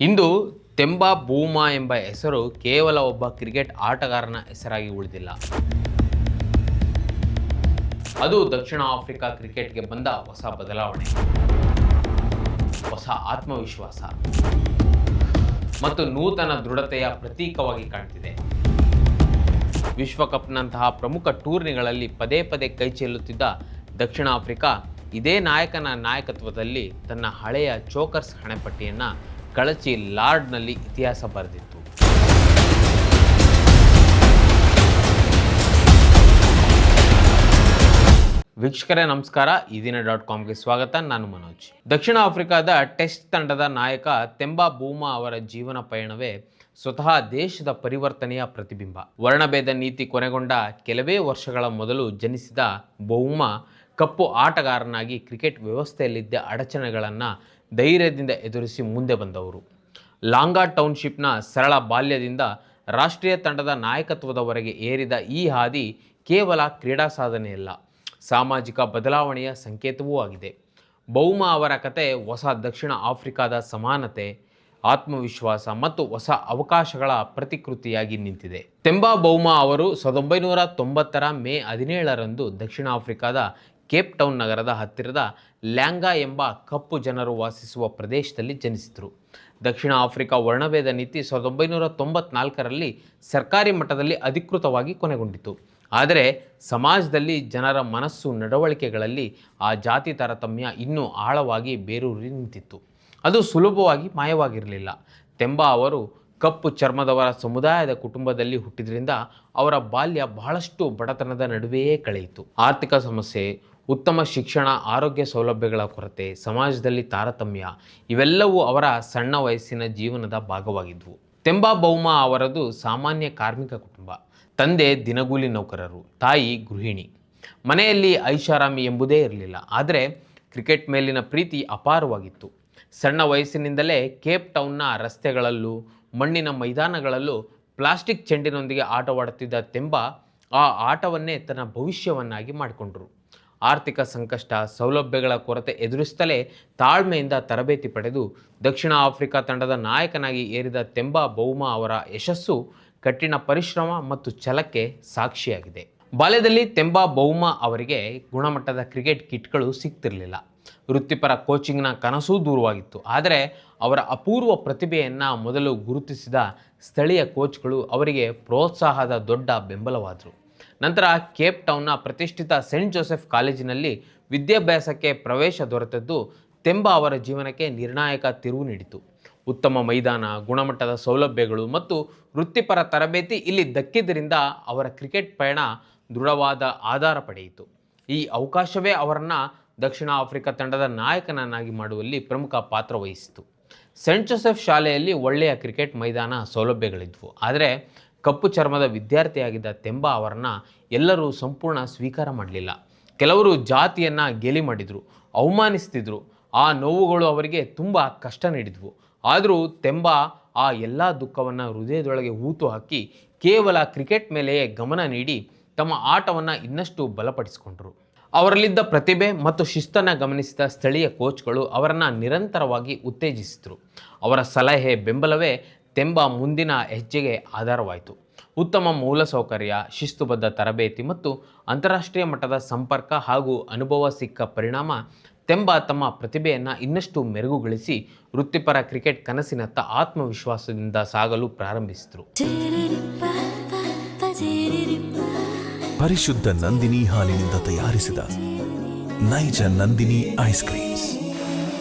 ಇಂದು ತೆಂಬಾ ಬೂಮಾ ಎಂಬ ಹೆಸರು ಕೇವಲ ಒಬ್ಬ ಕ್ರಿಕೆಟ್ ಆಟಗಾರನ ಹೆಸರಾಗಿ ಉಳಿದಿಲ್ಲ. ಅದು ದಕ್ಷಿಣ ಆಫ್ರಿಕಾ ಕ್ರಿಕೆಟ್ಗೆ ಬಂದ ಹೊಸ ಬದಲಾವಣೆ, ಹೊಸ ಆತ್ಮವಿಶ್ವಾಸ ಮತ್ತು ನೂತನ ದೃಢತೆಯ ಪ್ರತೀಕವಾಗಿ ಕಾಣ್ತಿದೆ. ವಿಶ್ವಕಪ್ನಂತಹ ಪ್ರಮುಖ ಟೂರ್ನಿಗಳಲ್ಲಿ ಪದೇ ಪದೇ ಕೈಚೆಲ್ಲುತ್ತಿದ್ದ ದಕ್ಷಿಣ ಆಫ್ರಿಕಾ ಇದೇ ನಾಯಕನ ನಾಯಕತ್ವದಲ್ಲಿ ತನ್ನ ಹಳೆಯ ಚೋಕರ್ಸ್ ಹಣೆಪಟ್ಟಿಯನ್ನು ಕಳಚಿ ಲಾರ್ಡ್ನಲ್ಲಿ ಇತಿಹಾಸ ಬರೆದಿತ್ತು. ವೀಕ್ಷಕರೇ ನಮಸ್ಕಾರ, ಈ ದಿನ .comಗೆ ಸ್ವಾಗತ. ನಾನು ಮನೋಜ್. ದಕ್ಷಿಣ ಆಫ್ರಿಕಾದ ಟೆಸ್ಟ್ ತಂಡದ ನಾಯಕ ತೆಂಬಾ ಬೂಮಾ ಅವರ ಜೀವನ ಪಯಣವೇ ಸ್ವತಃ ದೇಶದ ಪರಿವರ್ತನೆಯ ಪ್ರತಿಬಿಂಬ. ವರ್ಣಭೇದ ನೀತಿ ಕೊನೆಗೊಂಡ ಕೆಲವೇ ವರ್ಷಗಳ ಮೊದಲು ಜನಿಸಿದ ಬೌಮಾ ಕಪ್ಪು ಆಟಗಾರನಾಗಿ ಕ್ರಿಕೆಟ್ ವ್ಯವಸ್ಥೆಯಲ್ಲಿದ್ದ ಅಡಚಣೆಗಳನ್ನು ಧೈರ್ಯದಿಂದ ಎದುರಿಸಿ ಮುಂದೆ ಬಂದವರು. ಲಾಂಗಾ ಟೌನ್ಶಿಪ್ನ ಸರಳ ಬಾಲ್ಯದಿಂದ ರಾಷ್ಟ್ರೀಯ ತಂಡದ ನಾಯಕತ್ವದವರೆಗೆ ಏರಿದ ಈ ಹಾದಿ ಕೇವಲ ಕ್ರೀಡಾ ಸಾಧನೆಯಲ್ಲ, ಸಾಮಾಜಿಕ ಬದಲಾವಣೆಯ ಸಂಕೇತವೂ ಆಗಿದೆ. ಬೌಮಾ ಅವರ ಕತೆ ಹೊಸ ದಕ್ಷಿಣ ಆಫ್ರಿಕಾದ ಸಮಾನತೆ, ಆತ್ಮವಿಶ್ವಾಸ ಮತ್ತು ಹೊಸ ಅವಕಾಶಗಳ ಪ್ರತಿಕೃತಿಯಾಗಿ ನಿಂತಿದೆ. ತೆಂಬಾ ಬೌಮಾ ಅವರು 1990ರ ಮೇ 17ರಂದು ದಕ್ಷಿಣ ಆಫ್ರಿಕಾದ ಕೇಪ್ ಟೌನ್ ನಗರದ ಹತ್ತಿರದ ಲ್ಯಾಂಗಾ ಎಂಬ ಕಪ್ಪು ಜನರು ವಾಸಿಸುವ ಪ್ರದೇಶದಲ್ಲಿ ಜನಿಸಿದರು. ದಕ್ಷಿಣ ಆಫ್ರಿಕಾ ವರ್ಣಭೇದ ನೀತಿ 1994ರಲ್ಲಿ ಸರ್ಕಾರಿ ಮಟ್ಟದಲ್ಲಿ ಅಧಿಕೃತವಾಗಿ ಕೊನೆಗೊಂಡಿತು. ಆದರೆ ಸಮಾಜದಲ್ಲಿ ಜನರ ಮನಸ್ಸು ನಡವಳಿಕೆಗಳಲ್ಲಿ ಆ ಜಾತಿ ತಾರತಮ್ಯ ಇನ್ನೂ ಆಳವಾಗಿ ಬೇರೂರಿ ನಿಂತಿತ್ತು. ಅದು ಸುಲಭವಾಗಿ ಮಾಯವಾಗಿರಲಿಲ್ಲ. ತೆಂಬಾ ಅವರು ಕಪ್ಪು ಚರ್ಮದವರ ಸಮುದಾಯದ ಕುಟುಂಬದಲ್ಲಿ ಹುಟ್ಟಿದ್ರಿಂದ ಅವರ ಬಾಲ್ಯ ಬಹಳಷ್ಟು ಬಡತನದ ನಡುವೆಯೇ ಕಳೆಯಿತು. ಆರ್ಥಿಕ ಸಮಸ್ಯೆ, ಉತ್ತಮ ಶಿಕ್ಷಣ, ಆರೋಗ್ಯ ಸೌಲಭ್ಯಗಳ ಕೊರತೆ, ಸಮಾಜದಲ್ಲಿ ತಾರತಮ್ಯ ಇವೆಲ್ಲವೂ ಅವರ ಸಣ್ಣ ವಯಸ್ಸಿನ ಜೀವನದ ಭಾಗವಾಗಿದ್ವು. ತೆಂಬಾ ಬೌಮಾ ಅವರದು ಸಾಮಾನ್ಯ ಕಾರ್ಮಿಕ ಕುಟುಂಬ. ತಂದೆ ದಿನಗೂಲಿ ನೌಕರರು, ತಾಯಿ ಗೃಹಿಣಿ. ಮನೆಯಲ್ಲಿ ಐಷಾರಾಮಿ ಎಂಬುದೇ ಇರಲಿಲ್ಲ. ಆದರೆ ಕ್ರಿಕೆಟ್ ಮೇಲಿನ ಪ್ರೀತಿ ಅಪಾರವಾಗಿತ್ತು. ಸಣ್ಣ ವಯಸ್ಸಿನಿಂದಲೇ ಕೇಪ್ ಟೌನ್ನ ರಸ್ತೆಗಳಲ್ಲೂ ಮಣ್ಣಿನ ಮೈದಾನಗಳಲ್ಲೂ ಪ್ಲಾಸ್ಟಿಕ್ ಚೆಂಡಿನೊಂದಿಗೆ ಆಟವಾಡುತ್ತಿದ್ದ ತೆಂಬಾ ಆ ಆಟವನ್ನೇ ತನ್ನ ಭವಿಷ್ಯವನ್ನಾಗಿ ಮಾಡಿಕೊಂಡರು. ಆರ್ಥಿಕ ಸಂಕಷ್ಟ, ಸೌಲಭ್ಯಗಳ ಕೊರತೆ ಎದುರಿಸುತ್ತಲೇ ತಾಳ್ಮೆಯಿಂದ ತರಬೇತಿ ಪಡೆದು ದಕ್ಷಿಣ ಆಫ್ರಿಕಾ ತಂಡದ ನಾಯಕನಾಗಿ ಏರಿದ ತೆಂಬಾ ಬೌಮಾ ಅವರ ಯಶಸ್ಸು ಕಠಿಣ ಪರಿಶ್ರಮ ಮತ್ತು ಛಲಕ್ಕೆ ಸಾಕ್ಷಿಯಾಗಿದೆ. ಬಾಲ್ಯದಲ್ಲಿ ತೆಂಬಾ ಬೌಮಾ ಅವರಿಗೆ ಗುಣಮಟ್ಟದ ಕ್ರಿಕೆಟ್ ಕಿಟ್ಗಳು ಸಿಗ್ತಿರಲಿಲ್ಲ. ವೃತ್ತಿಪರ ಕೋಚಿಂಗ್ನ ಕನಸೂ ದೂರವಾಗಿತ್ತು. ಆದರೆ ಅವರ ಅಪೂರ್ವ ಪ್ರತಿಭೆಯನ್ನು ಮೊದಲು ಗುರುತಿಸಿದ ಸ್ಥಳೀಯ ಕೋಚ್ಗಳು ಅವರಿಗೆ ಪ್ರೋತ್ಸಾಹದ ದೊಡ್ಡ ಬೆಂಬಲವಾದರು. ನಂತರ ಕೇಪ್ ಟೌನ್ನ ಪ್ರತಿಷ್ಠಿತ ಸೆಂಟ್ ಜೋಸೆಫ್ ಕಾಲೇಜಿನಲ್ಲಿ ವಿದ್ಯಾಭ್ಯಾಸಕ್ಕೆ ಪ್ರವೇಶ ದೊರೆತದ್ದು ತೆಂಬಾ ಅವರ ಜೀವನಕ್ಕೆ ನಿರ್ಣಾಯಕ ತಿರುವು ನೀಡಿತು. ಉತ್ತಮ ಮೈದಾನ, ಗುಣಮಟ್ಟದ ಸೌಲಭ್ಯಗಳು ಮತ್ತು ವೃತ್ತಿಪರ ತರಬೇತಿ ಇಲ್ಲಿ ದಕ್ಕಿದ್ದರಿಂದ ಅವರ ಕ್ರಿಕೆಟ್ ಪಯಣ ದೃಢವಾದ ಆಧಾರ ಪಡೆಯಿತು. ಈ ಅವಕಾಶವೇ ಅವರನ್ನು ದಕ್ಷಿಣ ಆಫ್ರಿಕಾ ತಂಡದ ನಾಯಕನನ್ನಾಗಿ ಮಾಡುವಲ್ಲಿ ಪ್ರಮುಖ ಪಾತ್ರ ವಹಿಸಿತು. ಸೆಂಟ್ ಜೋಸೆಫ್ ಶಾಲೆಯಲ್ಲಿ ಒಳ್ಳೆಯ ಕ್ರಿಕೆಟ್ ಮೈದಾನ ಸೌಲಭ್ಯಗಳಿದ್ವು. ಆದರೆ ಕಪ್ಪು ಚರ್ಮದ ವಿದ್ಯಾರ್ಥಿಯಾಗಿದ್ದ ತೆಂಬಾ ಅವರನ್ನು ಎಲ್ಲರೂ ಸಂಪೂರ್ಣ ಸ್ವೀಕಾರ ಮಾಡಲಿಲ್ಲ. ಕೆಲವರು ಜಾತಿಯನ್ನು ಗೇಲಿ ಮಾಡಿದರು, ಅವಮಾನಿಸ್ತಿದ್ರು. ಆ ನೋವುಗಳು ಅವರಿಗೆ ತುಂಬ ಕಷ್ಟ ನೀಡಿದ್ವು. ಆದರೂ ತೆಂಬಾ ಆ ಎಲ್ಲ ದುಃಖವನ್ನು ಹೃದಯದೊಳಗೆ ಹೂತು ಹಾಕಿ ಕೇವಲ ಕ್ರಿಕೆಟ್ ಮೇಲೆಯೇ ಗಮನ ನೀಡಿ ತಮ್ಮ ಆಟವನ್ನು ಇನ್ನಷ್ಟು ಬಲಪಡಿಸಿಕೊಂಡರು. ಅವರಲ್ಲಿದ್ದ ಪ್ರತಿಭೆ ಮತ್ತು ಶಿಸ್ತನ್ನು ಗಮನಿಸಿದ ಸ್ಥಳೀಯ ಕೋಚ್ಗಳು ಅವರನ್ನು ನಿರಂತರವಾಗಿ ಉತ್ತೇಜಿಸಿದರು. ಅವರ ಸಲಹೆ, ಬೆಂಬಲವೇ ತೆಂಬಾ ಮುಂದಿನ ಹೆಜ್ಜೆಗೆ ಆಧಾರವಾಯಿತು. ಉತ್ತಮ ಮೂಲಸೌಕರ್ಯ, ಶಿಸ್ತುಬದ್ಧ ತರಬೇತಿ ಮತ್ತು ಅಂತಾರಾಷ್ಟ್ರೀಯ ಮಟ್ಟದ ಸಂಪರ್ಕ ಹಾಗೂ ಅನುಭವ ಸಿಕ್ಕ ಪರಿಣಾಮ ತೆಂಬಾ ತಮ್ಮ ಪ್ರತಿಭೆಯನ್ನು ಇನ್ನಷ್ಟು ಮೆರುಗುಗೊಳಿಸಿ ವೃತ್ತಿಪರ ಕ್ರಿಕೆಟ್ ಕನಸಿನತ್ತ ಆತ್ಮವಿಶ್ವಾಸದಿಂದ ಸಾಗಲು ಪ್ರಾರಂಭಿಸಿದರು. ಪರಿಶುದ್ಧ ನಂದಿನಿ ಹಾಲಿನಿಂದ ತಯಾರಿಸಿದ ನೈಜ ನಂದಿನಿ ಐಸ್ ಕ್ರೀಮ್ಸ್.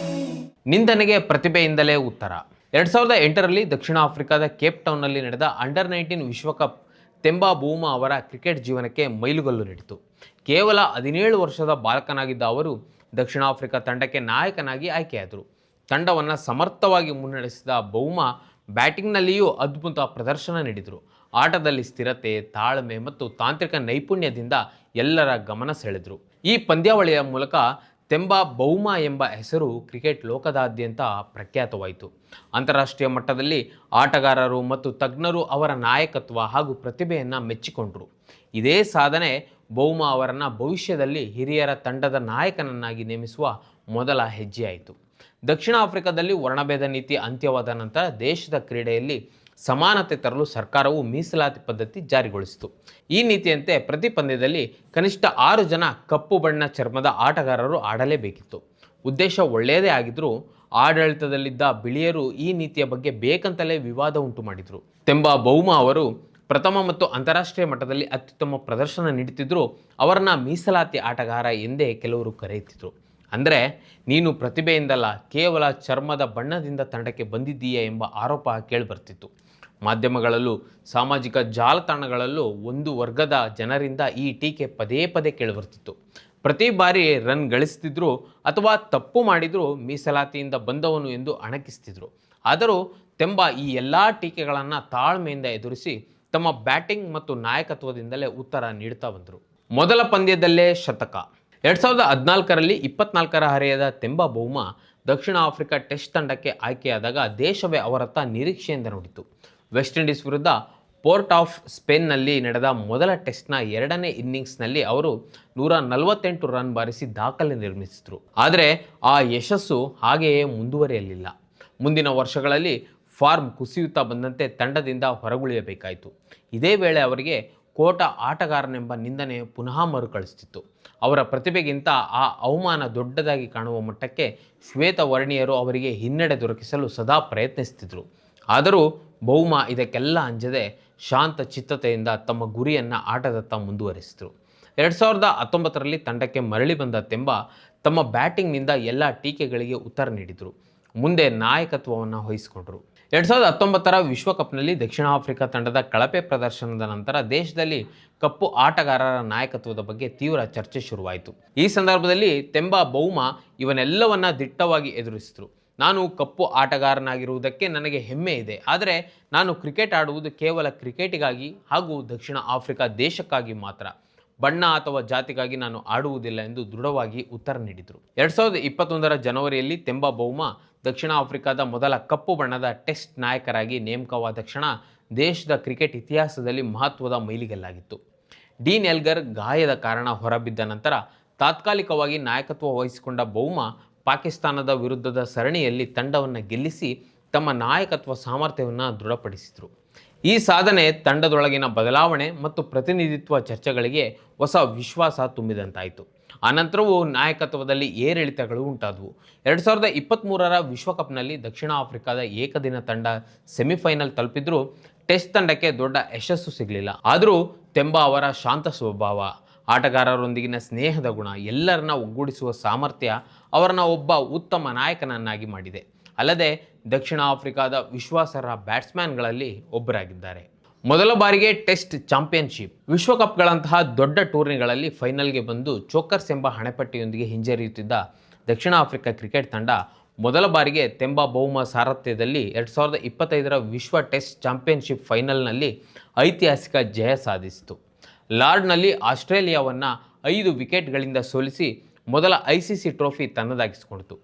ನಿಂದನೆಗೆ ಪ್ರತಿಭೆಯಿಂದಲೇ ಉತ್ತರ. 2008ರಲ್ಲಿ ದಕ್ಷಿಣ ಆಫ್ರಿಕಾದ ಕೇಪ್ ಟೌನ್ನಲ್ಲಿ ನಡೆದ ಅಂಡರ್-19 ವಿಶ್ವಕಪ್ ತೆಂಬಾ ಬೌಮಾ ಅವರ ಕ್ರಿಕೆಟ್ ಜೀವನಕ್ಕೆ ಮೈಲುಗಲ್ಲು ನೀಡಿತು. ಕೇವಲ 17 ವರ್ಷದ ಬಾಲಕನಾಗಿದ್ದ ಅವರು ದಕ್ಷಿಣ ಆಫ್ರಿಕಾ ತಂಡಕ್ಕೆ ನಾಯಕನಾಗಿ ಆಯ್ಕೆಯಾದರು. ತಂಡವನ್ನು ಸಮರ್ಥವಾಗಿ ಮುನ್ನಡೆಸಿದ ಬೌಮಾ ಬ್ಯಾಟಿಂಗ್ನಲ್ಲಿಯೂ ಅದ್ಭುತ ಪ್ರದರ್ಶನ ನೀಡಿದರು. ಆಟದಲ್ಲಿ ಸ್ಥಿರತೆ, ತಾಳ್ಮೆ ಮತ್ತು ತಾಂತ್ರಿಕ ನೈಪುಣ್ಯದಿಂದ ಎಲ್ಲರ ಗಮನ ಸೆಳೆದರು. ಈ ಪಂದ್ಯಾವಳಿಯ ಮೂಲಕ ತೆಂಬಾ ಬೌಮಾ ಎಂಬ ಹೆಸರು ಕ್ರಿಕೆಟ್ ಲೋಕದಾದ್ಯಂತ ಪ್ರಖ್ಯಾತವಾಯಿತು. ಅಂತಾರಾಷ್ಟ್ರೀಯ ಮಟ್ಟದಲ್ಲಿ ಆಟಗಾರರು ಮತ್ತು ತಜ್ಞರು ಅವರ ನಾಯಕತ್ವ ಹಾಗೂ ಪ್ರತಿಭೆಯನ್ನು ಮೆಚ್ಚಿಕೊಂಡರು. ಇದೇ ಸಾಧನೆ ಬೌಮಾ ಅವರನ್ನು ಭವಿಷ್ಯದಲ್ಲಿ ಹಿರಿಯರ ತಂಡದ ನಾಯಕನನ್ನಾಗಿ ನೇಮಿಸುವ ಮೊದಲ ಹೆಜ್ಜೆಯಾಯಿತು. ದಕ್ಷಿಣ ಆಫ್ರಿಕಾದಲ್ಲಿ ವರ್ಣಭೇದ ನೀತಿ ಅಂತ್ಯವಾದ ನಂತರ ದೇಶದ ಕ್ರೀಡೆಯಲ್ಲಿ ಸಮಾನತೆ ತರಲು ಸರ್ಕಾರವು ಮೀಸಲಾತಿ ಪದ್ಧತಿ ಜಾರಿಗೊಳಿಸಿತು. ಈ ನೀತಿಯಂತೆ ಪ್ರತಿ ಪಂದ್ಯದಲ್ಲಿ ಕನಿಷ್ಠ 6 ಜನ ಕಪ್ಪು ಬಣ್ಣ ಚರ್ಮದ ಆಟಗಾರರು ಆಡಲೇಬೇಕಿತ್ತು. ಉದ್ದೇಶ ಒಳ್ಳೆಯದೇ ಆಗಿದ್ರೂ ಆಡಳಿತದಲ್ಲಿದ್ದ ಬಿಳಿಯರು ಈ ನೀತಿಯ ಬಗ್ಗೆ ಬೇಕಂತಲೇ ವಿವಾದ ಉಂಟು ಮಾಡಿದರು. ತೆಂಬಾ ಬೌಮಾ ಅವರು ಪ್ರಥಮ ಮತ್ತು ಅಂತಾರಾಷ್ಟ್ರೀಯ ಮಟ್ಟದಲ್ಲಿ ಅತ್ಯುತ್ತಮ ಪ್ರದರ್ಶನ ನೀಡುತ್ತಿದ್ದರೂ ಅವರನ್ನ ಮೀಸಲಾತಿ ಆಟಗಾರ ಎಂದೇ ಕೆಲವರು ಕರೆಯುತ್ತಿದ್ದರು. ಅಂದರೆ ನೀನು ಪ್ರತಿಭೆಯಿಂದಲ್ಲ, ಕೇವಲ ಚರ್ಮದ ಬಣ್ಣದಿಂದ ತಂಡಕ್ಕೆ ಬಂದಿದ್ದೀಯಾ ಎಂಬ ಆರೋಪ ಕೇಳಿಬರ್ತಿತ್ತು. ಮಾಧ್ಯಮಗಳಲ್ಲೂ ಸಾಮಾಜಿಕ ಜಾಲತಾಣಗಳಲ್ಲೂ ಒಂದು ವರ್ಗದ ಜನರಿಂದ ಈ ಟೀಕೆ ಪದೇ ಪದೇ ಕೇಳಿಬರ್ತಿತ್ತು. ಪ್ರತಿ ಬಾರಿ ರನ್ ಗಳಿಸ್ತಿದ್ರು ಅಥವಾ ತಪ್ಪು ಮಾಡಿದರೂ ಮೀಸಲಾತಿಯಿಂದ ಬಂದವನು ಎಂದು ಅಣಕಿಸ್ತಿದ್ರು. ಆದರೂ ತೆಂಬಾ ಈ ಎಲ್ಲ ಟೀಕೆಗಳನ್ನು ತಾಳ್ಮೆಯಿಂದ ಎದುರಿಸಿ ತಮ್ಮ ಬ್ಯಾಟಿಂಗ್ ಮತ್ತು ನಾಯಕತ್ವದಿಂದಲೇ ಉತ್ತರ ನೀಡುತ್ತಾ ಬಂದರು. ಮೊದಲ ಪಂದ್ಯದಲ್ಲೇ ಶತಕ. 2014ರಲ್ಲಿ 24ರ ಹರೆಯದ ತೆಂಬಾ ಬೌಮಾ ದಕ್ಷಿಣ ಆಫ್ರಿಕಾ ಟೆಸ್ಟ್ ತಂಡಕ್ಕೆ ಆಯ್ಕೆಯಾದಾಗ ದೇಶವೇ ಅವರತ್ತ ನಿರೀಕ್ಷೆಯಿಂದ ನೋಡಿತು. ವೆಸ್ಟ್ ಇಂಡೀಸ್ ವಿರುದ್ಧ ಪೋರ್ಟ್ ಆಫ್ ಸ್ಪೇನ್ನಲ್ಲಿ ನಡೆದ ಮೊದಲ ಟೆಸ್ಟ್ನ 2ನೇ ಇನ್ನಿಂಗ್ಸ್ನಲ್ಲಿ ಅವರು 148 ರನ್ ಬಾರಿಸಿ ದಾಖಲೆ ನಿರ್ಮಿಸಿದರು. ಆದರೆ ಆ ಯಶಸ್ಸು ಹಾಗೆಯೇ ಮುಂದುವರಿಯಲಿಲ್ಲ. ಮುಂದಿನ ವರ್ಷಗಳಲ್ಲಿ ಫಾರ್ಮ್ ಕುಸಿಯುತ್ತಾ ಬಂದಂತೆ ತಂಡದಿಂದ ಹೊರಗುಳಿಯಬೇಕಾಯಿತು. ಇದೇ ವೇಳೆ ಅವರಿಗೆ ಕೋಟ ಆಟಗಾರನೆಂಬ ನಿಂದನೆ ಪುನಃ ಮರುಕಳಿಸುತ್ತಿತ್ತು. ಅವರ ಪ್ರತಿಭೆಗಿಂತ ಆ ಅವಮಾನ ದೊಡ್ಡದಾಗಿ ಕಾಣುವ ಮಟ್ಟಕ್ಕೆ ಶ್ವೇತವರ್ಣೀಯರು ಅವರಿಗೆ ಹಿನ್ನಡೆ ದೊರಕಿಸಲು ಸದಾ ಪ್ರಯತ್ನಿಸುತ್ತಿದ್ದರು. ಆದರೂ ಬೌಮಾ ಇದಕ್ಕೆಲ್ಲ ಅಂಜದೆ ಶಾಂತ ಚಿತ್ತತೆಯಿಂದ ತಮ್ಮ ಗುರಿಯನ್ನು ಆಟದತ್ತ ಮುಂದುವರಿಸಿದರು. 2019ರಲ್ಲಿ ತಂಡಕ್ಕೆ ಮರಳಿ ಬಂದ ತೆಂಬಾ ತಮ್ಮ ಬ್ಯಾಟಿಂಗ್ನಿಂದ ಎಲ್ಲ ಟೀಕೆಗಳಿಗೆ ಉತ್ತರ ನೀಡಿದರು. ಮುಂದೆ ನಾಯಕತ್ವವನ್ನು ವಹಿಸಿಕೊಂಡರು. 2019ರ ವಿಶ್ವಕಪ್ನಲ್ಲಿ ದಕ್ಷಿಣ ಆಫ್ರಿಕಾ ತಂಡದ ಕಳಪೆ ಪ್ರದರ್ಶನದ ನಂತರ ದೇಶದಲ್ಲಿ ಕಪ್ಪು ಆಟಗಾರರ ನಾಯಕತ್ವದ ಬಗ್ಗೆ ತೀವ್ರ ಚರ್ಚೆ ಶುರುವಾಯಿತು. ಈ ಸಂದರ್ಭದಲ್ಲಿ ತೆಂಬಾ ಬೌಮಾ ಇವನ್ನೆಲ್ಲವನ್ನ ದಿಟ್ಟವಾಗಿ ಎದುರಿಸಿದರು. ನಾನು ಕಪ್ಪು ಆಟಗಾರನಾಗಿರುವುದಕ್ಕೆ ನನಗೆ ಹೆಮ್ಮೆ ಇದೆ, ಆದರೆ ನಾನು ಕ್ರಿಕೆಟ್ ಆಡುವುದು ಕೇವಲ ಕ್ರಿಕೆಟಿಗಾಗಿ ಹಾಗೂ ದಕ್ಷಿಣ ಆಫ್ರಿಕಾ ದೇಶಕ್ಕಾಗಿ ಮಾತ್ರ. ಬಣ್ಣ ಅಥವಾ ಜಾತಿಗಾಗಿ ನಾನು ಆಡುವುದಿಲ್ಲ ಎಂದು ದೃಢವಾಗಿ ಉತ್ತರ ನೀಡಿದರು. 2021ರ ಜನವರಿಯಲ್ಲಿ ತೆಂಬಾ ಬೌಮಾ ದಕ್ಷಿಣ ಆಫ್ರಿಕಾದ ಮೊದಲ ಕಪ್ಪು ಬಣ್ಣದ ಟೆಸ್ಟ್ ನಾಯಕರಾಗಿ ನೇಮಕವಾದ ಕ್ಷಣ ದೇಶದ ಕ್ರಿಕೆಟ್ ಇತಿಹಾಸದಲ್ಲಿ ಮಹತ್ವದ ಮೈಲಿಗಲ್ಲಾಗಿತ್ತು. ಡೀನ್ ಎಲ್ಗರ್ ಗಾಯದ ಕಾರಣ ಹೊರಬಿದ್ದ ನಂತರ ತಾತ್ಕಾಲಿಕವಾಗಿ ನಾಯಕತ್ವ ವಹಿಸಿಕೊಂಡ ಬೌಮಾ ಪಾಕಿಸ್ತಾನದ ವಿರುದ್ಧದ ಸರಣಿಯಲ್ಲಿ ತಂಡವನ್ನು ಗೆಲ್ಲಿಸಿ ತಮ್ಮ ನಾಯಕತ್ವ ಸಾಮರ್ಥ್ಯವನ್ನು ದೃಢಪಡಿಸಿದರು. ಈ ಸಾಧನೆ ತಂಡದೊಳಗಿನ ಬದಲಾವಣೆ ಮತ್ತು ಪ್ರತಿನಿಧಿತ್ವ ಚರ್ಚೆಗಳಿಗೆ ಹೊಸ ವಿಶ್ವಾಸ ತುಂಬಿದಂತಾಯಿತು. ಅನಂತರವೂ ನಾಯಕತ್ವದಲ್ಲಿ ಏರಿಳಿತಗಳು ಉಂಟಾದವು. 2023ರ ವಿಶ್ವಕಪ್ನಲ್ಲಿ ದಕ್ಷಿಣ ಆಫ್ರಿಕಾದ ಏಕದಿನ ತಂಡ ಸೆಮಿಫೈನಲ್ ತಲುಪಿದ್ರೂ ಟೆಸ್ಟ್ ತಂಡಕ್ಕೆ ದೊಡ್ಡ ಯಶಸ್ಸು ಸಿಗಲಿಲ್ಲ. ಆದರೂ ತೆಂಬಾ ಅವರ ಶಾಂತ ಸ್ವಭಾವ, ಆಟಗಾರರೊಂದಿಗಿನ ಸ್ನೇಹದ ಗುಣ, ಎಲ್ಲರನ್ನ ಒಗ್ಗೂಡಿಸುವ ಸಾಮರ್ಥ್ಯ ಅವರನ್ನ ಒಬ್ಬ ಉತ್ತಮ ನಾಯಕನನ್ನಾಗಿ ಮಾಡಿದೆ. ಅಲ್ಲದೆ ದಕ್ಷಿಣ ಆಫ್ರಿಕಾದ ವಿಶ್ವಾಸಾರ್ಹ ಬ್ಯಾಟ್ಸ್ಮನ್ಗಳಲ್ಲಿ ಒಬ್ಬರಾಗಿದ್ದಾರೆ. ಮೊದಲ ಬಾರಿಗೆ ಟೆಸ್ಟ್ ಚಾಂಪಿಯನ್ಶಿಪ್, ವಿಶ್ವಕಪ್ಗಳಂತಹ ದೊಡ್ಡ ಟೂರ್ನಿಗಳಲ್ಲಿ ಫೈನಲ್ಗೆ ಬಂದು ಚೋಕರ್ಸ್ ಎಂಬ ಹಣೆಪಟ್ಟಿಯೊಂದಿಗೆ ಹಿಂಜರಿಯುತ್ತಿದ್ದ ದಕ್ಷಿಣ ಆಫ್ರಿಕಾ ಕ್ರಿಕೆಟ್ ತಂಡ ಮೊದಲ ಬಾರಿಗೆ ತೆಂಬಾ ಬೌಮಾ ಸಾರಥ್ಯದಲ್ಲಿ 2025ರ ವಿಶ್ವ ಟೆಸ್ಟ್ ಚಾಂಪಿಯನ್ಶಿಪ್ ಫೈನಲ್ನಲ್ಲಿ ಐತಿಹಾಸಿಕ ಜಯ ಸಾಧಿಸಿತು. ಲಾರ್ಡ್ನಲ್ಲಿ ಆಸ್ಟ್ರೇಲಿಯಾವನ್ನು 5 ವಿಕೆಟ್ಗಳಿಂದ ಸೋಲಿಸಿ ಮೊದಲ ICC ಟ್ರೋಫಿ ತನ್ನದಾಗಿಸಿಕೊಂಡಿತು.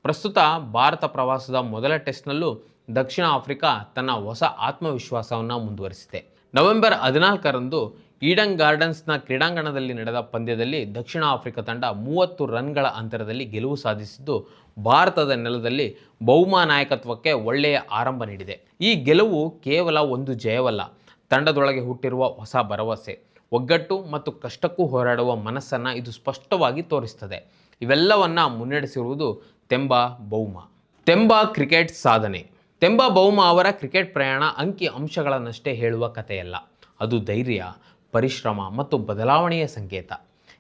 ಪ್ರಸ್ತುತ ಭಾರತ ಪ್ರವಾಸದ ಮೊದಲ ಟೆಸ್ಟ್ನಲ್ಲೂ ದಕ್ಷಿಣ ಆಫ್ರಿಕಾ ತನ್ನ ಹೊಸ ಆತ್ಮವಿಶ್ವಾಸವನ್ನು ಮುಂದುವರಿಸಿದೆ. ನವೆಂಬರ್ 14ರಂದು ಈಡನ್ ಗಾರ್ಡನ್ಸ್ನ ಕ್ರೀಡಾಂಗಣದಲ್ಲಿ ನಡೆದ ಪಂದ್ಯದಲ್ಲಿ ದಕ್ಷಿಣ ಆಫ್ರಿಕಾ ತಂಡ 30 ರನ್ಗಳ ಅಂತರದಲ್ಲಿ ಗೆಲುವು ಸಾಧಿಸಿದ್ದು ಭಾರತದ ನೆಲದಲ್ಲಿ ಬೌಮಾ ನಾಯಕತ್ವಕ್ಕೆ ಒಳ್ಳೆಯ ಆರಂಭ ನೀಡಿದೆ. ಈ ಗೆಲುವು ಕೇವಲ ಒಂದು ಜಯವಲ್ಲ, ತಂಡದೊಳಗೆ ಹುಟ್ಟಿರುವ ಹೊಸ ಭರವಸೆ, ಒಗ್ಗಟ್ಟು ಮತ್ತು ಕಷ್ಟಕ್ಕೂ ಹೋರಾಡುವ ಮನಸ್ಸನ್ನು ಇದು ಸ್ಪಷ್ಟವಾಗಿ ತೋರಿಸುತ್ತದೆ. ಇವೆಲ್ಲವನ್ನ ಮುನ್ನಡೆಸಿರುವುದು ತೆಂಬಾ ಬೌಮಾ. ತೆಂಬಾ ಕ್ರಿಕೆಟ್ ಸಾಧನೆ. ತೆಂಬಾ ಬೌಮಾ ಅವರ ಕ್ರಿಕೆಟ್ ಪ್ರಯಾಣ ಅಂಕಿ ಅಂಶಗಳನ್ನಷ್ಟೇ ಹೇಳುವ ಕಥೆಯಲ್ಲ, ಅದು ಧೈರ್ಯ, ಪರಿಶ್ರಮ ಮತ್ತು ಬದಲಾವಣೆಯ ಸಂಕೇತ.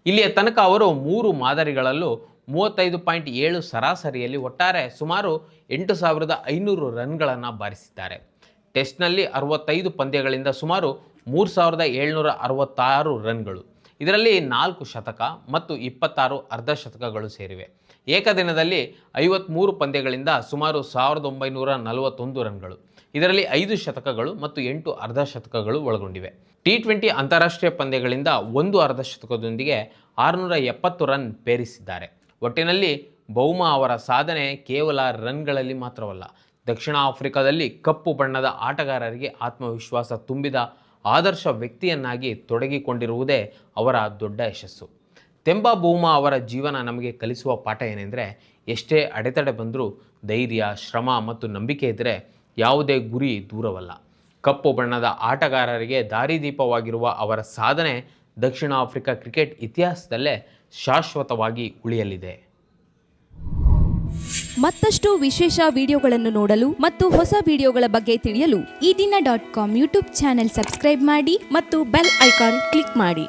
ಇಲ್ಲಿಯ ತನಕ ಅವರು 3 ಮಾದರಿಗಳಲ್ಲೂ 35.7 ಸರಾಸರಿಯಲ್ಲಿ ಒಟ್ಟಾರೆ ಸುಮಾರು 8,500 ರನ್ಗಳನ್ನು ಬಾರಿಸಿದ್ದಾರೆ. ಟೆಸ್ಟ್ನಲ್ಲಿ 65 ಪಂದ್ಯಗಳಿಂದ ಸುಮಾರು 3,766 ರನ್ಗಳು, ಇದರಲ್ಲಿ 4 ಶತಕ ಮತ್ತು 26 ಅರ್ಧ ಶತಕಗಳು ಸೇರಿವೆ. ಏಕದಿನದಲ್ಲಿ 53 ಪಂದ್ಯಗಳಿಂದ ಸುಮಾರು 1,941 ರನ್ಗಳು, ಇದರಲ್ಲಿ 5 ಶತಕಗಳು ಮತ್ತು 8 ಅರ್ಧ ಶತಕಗಳು ಒಳಗೊಂಡಿವೆ. T20 ಅಂತಾರಾಷ್ಟ್ರೀಯ ಪಂದ್ಯಗಳಿಂದ 1 ಅರ್ಧ ಶತಕದೊಂದಿಗೆ 670 ರನ್ ಪೇರಿಸಿದ್ದಾರೆ. ಒಟ್ಟಿನಲ್ಲಿ ಬೌಮಾ ಅವರ ಸಾಧನೆ ಕೇವಲ ರನ್ಗಳಲ್ಲಿ ಮಾತ್ರವಲ್ಲ, ದಕ್ಷಿಣ ಆಫ್ರಿಕಾದಲ್ಲಿ ಕಪ್ಪು ಬಣ್ಣದ ಆಟಗಾರರಿಗೆ ಆತ್ಮವಿಶ್ವಾಸ ತುಂಬಿದ ಆದರ್ಶ ವ್ಯಕ್ತಿಯನ್ನಾಗಿ ತೊಡಗಿಕೊಂಡಿರುವುದೇ ಅವರ ದೊಡ್ಡ ಯಶಸ್ಸು. ತೆಂಬಾ ಬೌಮಾ ಅವರ ಜೀವನ ನಮಗೆ ಕಲಿಸುವ ಪಾಠ ಏನೆಂದರೆ, ಎಷ್ಟೇ ಅಡೆತಡೆ ಬಂದರೂ ಧೈರ್ಯ, ಶ್ರಮ ಮತ್ತು ನಂಬಿಕೆ ಇದ್ದರೆ ಯಾವುದೇ ಗುರಿ ದೂರವಲ್ಲ. ಕಪ್ಪು ಬಣ್ಣದ ಆಟಗಾರರಿಗೆ ದಾರಿದೀಪವಾಗಿರುವ ಅವರ ಸಾಧನೆ ದಕ್ಷಿಣ ಆಫ್ರಿಕಾ ಕ್ರಿಕೆಟ್ ಇತಿಹಾಸದಲ್ಲೇ ಶಾಶ್ವತವಾಗಿ ಉಳಿಯಲಿದೆ. ಮತ್ತಷ್ಟು ವಿಶೇಷ ವಿಡಿಯೋಗಳನ್ನು ನೋಡಲು ಮತ್ತು ಹೊಸ ವಿಡಿಯೋಗಳ ಬಗ್ಗೆ ತಿಳಿಯಲು ಈ ದಿನ .com ಯೂಟ್ಯೂಬ್ ಚಾನೆಲ್ ಸಬ್ಸ್ಕ್ರೈಬ್ ಮಾಡಿ ಮತ್ತು ಬೆಲ್ ಐಕಾನ್ ಕ್ಲಿಕ್ ಮಾಡಿ.